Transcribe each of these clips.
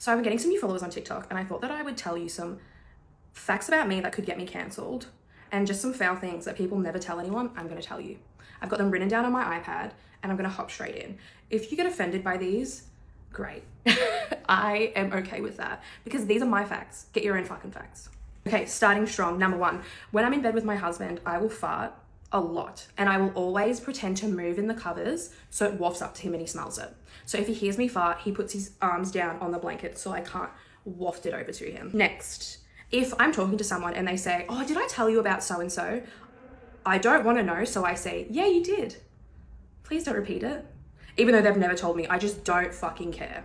So I've been getting some new followers on TikTok, and I thought that I would tell you some facts about me that could get me cancelled, and just some foul things that people never tell anyone. I'm going to tell you. I've got them written down on my iPad, and I'm going to hop straight in. If you get offended by these, great. I am okay with that, because these are my facts. Get your own fucking facts. Okay, starting strong. Number one, when I'm in bed with my husband, I will fart a lot, and I will always pretend to move in the covers so it wafts up to him and he smells it. So if he hears me fart, he puts his arms down on the blanket so I can't waft it over to him. Next, if I'm talking to someone and they say, oh, did I tell you about so-and-so? I don't want to know, so I say, yeah, you did. Please don't repeat it. Even though they've never told me, I just don't fucking care.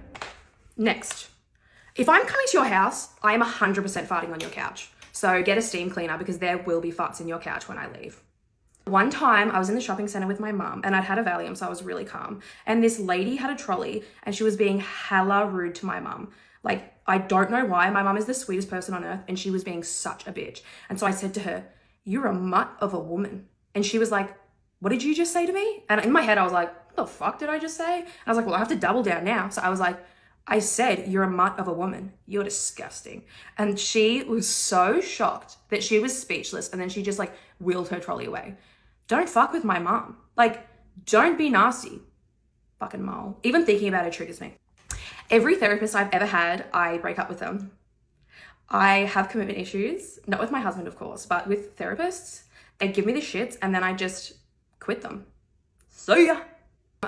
Next, if I'm coming to your house, I am 100% farting on your couch. So get a steam cleaner, because there will be farts in your couch when I leave. One time I was in the shopping center with my mum, and I'd had a Valium, so I was really calm. And this lady had a trolley, and she was being hella rude to my mum. Like, I don't know why. My mum is the sweetest person on earth, and she was being such a bitch. And so I said to her, you're a mutt of a woman. And she was like, what did you just say to me? And in my head, I was like, what the fuck did I just say? And I was like, well, I have to double down now. So I was like, I said, you're a mutt of a woman. You're disgusting. And she was so shocked that she was speechless. And then she just like wheeled her trolley away. Don't fuck with my mom. Like, don't be nasty. Fucking mole. Even thinking about it triggers me. Every therapist I've ever had, I break up with them. I have commitment issues, not with my husband, of course, but with therapists. They give me the shits and then I just quit them. So yeah.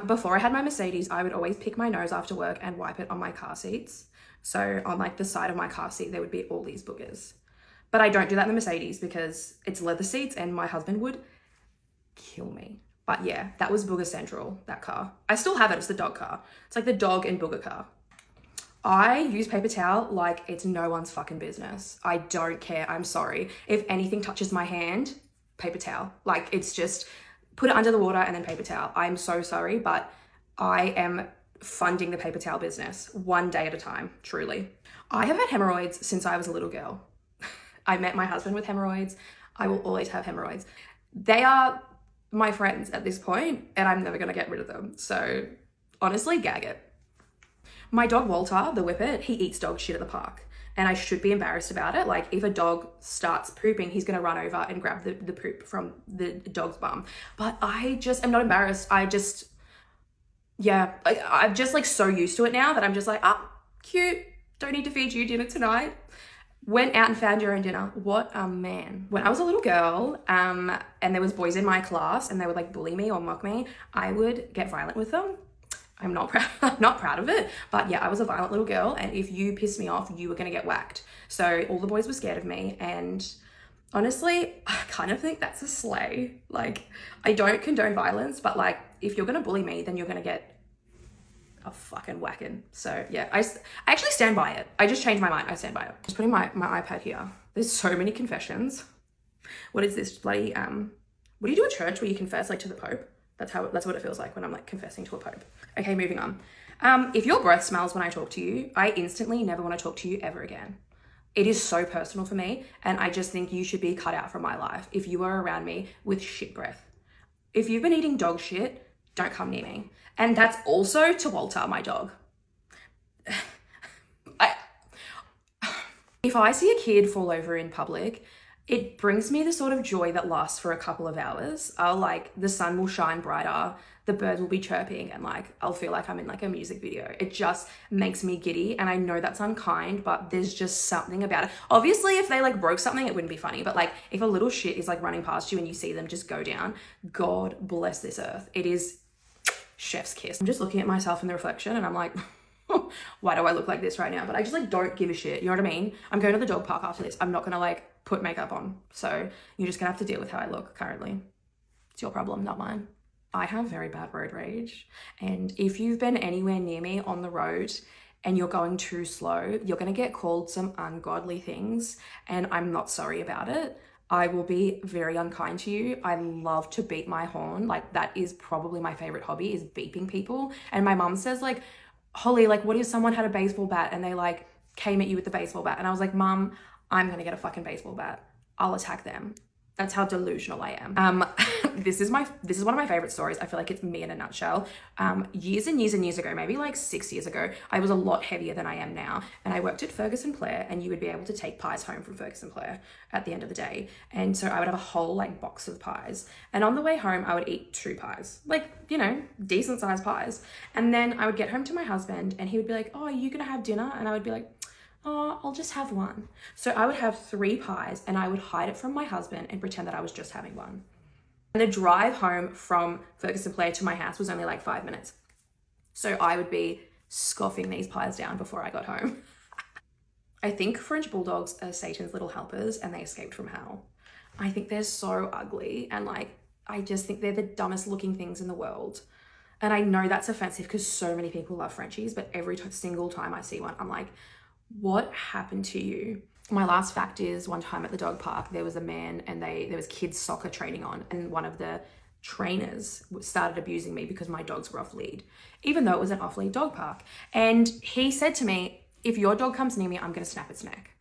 Before I had my Mercedes, I would always pick my nose after work and wipe it on my car seats. So on like the side of my car seat, there would be all these boogers. But I don't do that in the Mercedes because it's leather seats and my husband would kill me. But yeah, that was Booger Central, that car. I still have it, it's the dog car. It's like the dog and booger car. I use paper towel like it's no one's fucking business. I don't care, I'm sorry. If anything touches my hand, paper towel. Like, it's just put it under the water and then paper towel. I'm so sorry, but I am funding the paper towel business one day at a time, truly. I have had hemorrhoids since I was a little girl. I met my husband with hemorrhoids. I will always have hemorrhoids. They are my friends at this point, and I'm never gonna get rid of them. So honestly, gag it. My dog Walter, the Whippet, he eats dog shit at the park, and I should be embarrassed about it. Like, if a dog starts pooping, he's gonna run over and grab the poop from the dog's bum. But I just am not embarrassed. I'm just like so used to it now that I'm just like, cute, don't need to feed you dinner tonight. Went out and found your own dinner. What a man. When I was a little girl, and there was boys in my class and they would like bully me or mock me, I would get violent with them. I'm not proud of it, but yeah, I was a violent little girl, and if you pissed me off, you were gonna get whacked. So all the boys were scared of me, and honestly, I kind of think that's a slay. Like, I don't condone violence, but like, if you're gonna bully me, then you're gonna get a fucking whacking. So yeah, I actually stand by it. I just changed my mind. I stand by it. Just putting my iPad here. There's so many confessions. What is this bloody, what do you do at church where you confess like to the Pope? That's what it feels like when I'm like confessing to a Pope. Okay, moving on. If your breath smells when I talk to you, I instantly never want to talk to you ever again. It is so personal for me, and I just think you should be cut out from my life if you are around me with shit breath. If you've been eating dog shit, don't come near me. And that's also to Walter, my dog. If I see a kid fall over in public, it brings me the sort of joy that lasts for a couple of hours. The sun will shine brighter, the birds will be chirping, and like, I'll feel like I'm in like a music video. It just makes me giddy, and I know that's unkind, but there's just something about it. Obviously, if they like broke something, it wouldn't be funny, but like, if a little shit is like running past you and you see them just go down, God bless this earth. It is chef's kiss. I'm just looking at myself in the reflection, and I'm like, why do I look like this right now? But I just like don't give a shit, you know what I mean? I'm going to the dog park after this. I'm not gonna like put makeup on, so you're just gonna have to deal with how I look currently. It's your problem, not mine. I have very bad road rage, and if you've been anywhere near me on the road and you're going too slow, you're gonna get called some ungodly things, and I'm not sorry about it. I will be very unkind to you. I love to beat my horn. Like, that is probably my favorite hobby, is beeping people. And my mum says like, Holly, like, what if someone had a baseball bat and they like came at you with the baseball bat? And I was like, Mum, I'm gonna get a fucking baseball bat. I'll attack them. That's how delusional I am. This is one of my favorite stories. I feel like it's me in a nutshell. Years and years and years ago, maybe like 6 years ago, I was a lot heavier than I am now. And I worked at Ferguson Clare, and you would be able to take pies home from Ferguson Clare at the end of the day. And so I would have a whole like box of pies. And on the way home, I would eat 2 pies, like, you know, decent sized pies. And then I would get home to my husband and he would be like, oh, are you gonna have dinner? And I would be like, oh, I'll just have 1. So I would have 3 pies and I would hide it from my husband and pretend that I was just having 1. And the drive home from Ferguson Clare to my house was only like 5 minutes. So I would be scoffing these pies down before I got home. I think French bulldogs are Satan's little helpers and they escaped from hell. I think they're so ugly and like, I just think they're the dumbest looking things in the world. And I know that's offensive because so many people love Frenchies, but every single time I see one, I'm like, what happened to you? My last fact is one time at the dog park, there was a man and there was kids soccer training on, and one of the trainers started abusing me because my dogs were off lead, even though it was an off lead dog park. And he said to me, if your dog comes near me, I'm going to snap its neck.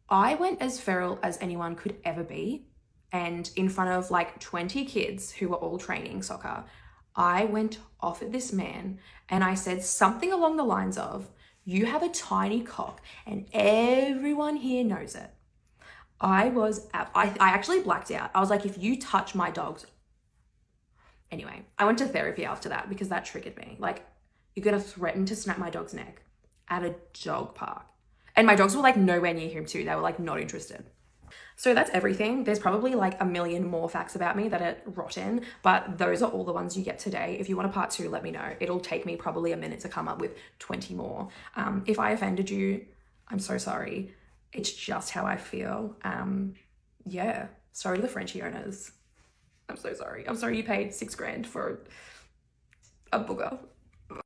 I went as feral as anyone could ever be. And in front of like 20 kids who were all training soccer, I went off at this man and I said something along the lines of, you have a tiny cock and everyone here knows it. I actually blacked out. I was like, if you touch my dogs. Anyway, I went to therapy after that because that triggered me. Like, you're going to threaten to snap my dog's neck at a dog park. And my dogs were like nowhere near him too. They were like not interested. So that's everything. There's probably like a million more facts about me that are rotten, but those are all the ones you get today. If you want a part 2, let me know. It'll take me probably a minute to come up with 20 more. If I offended you, I'm so sorry. It's just how I feel. Yeah, sorry to the Frenchie owners. I'm so sorry. I'm sorry you paid $6,000 for a booger.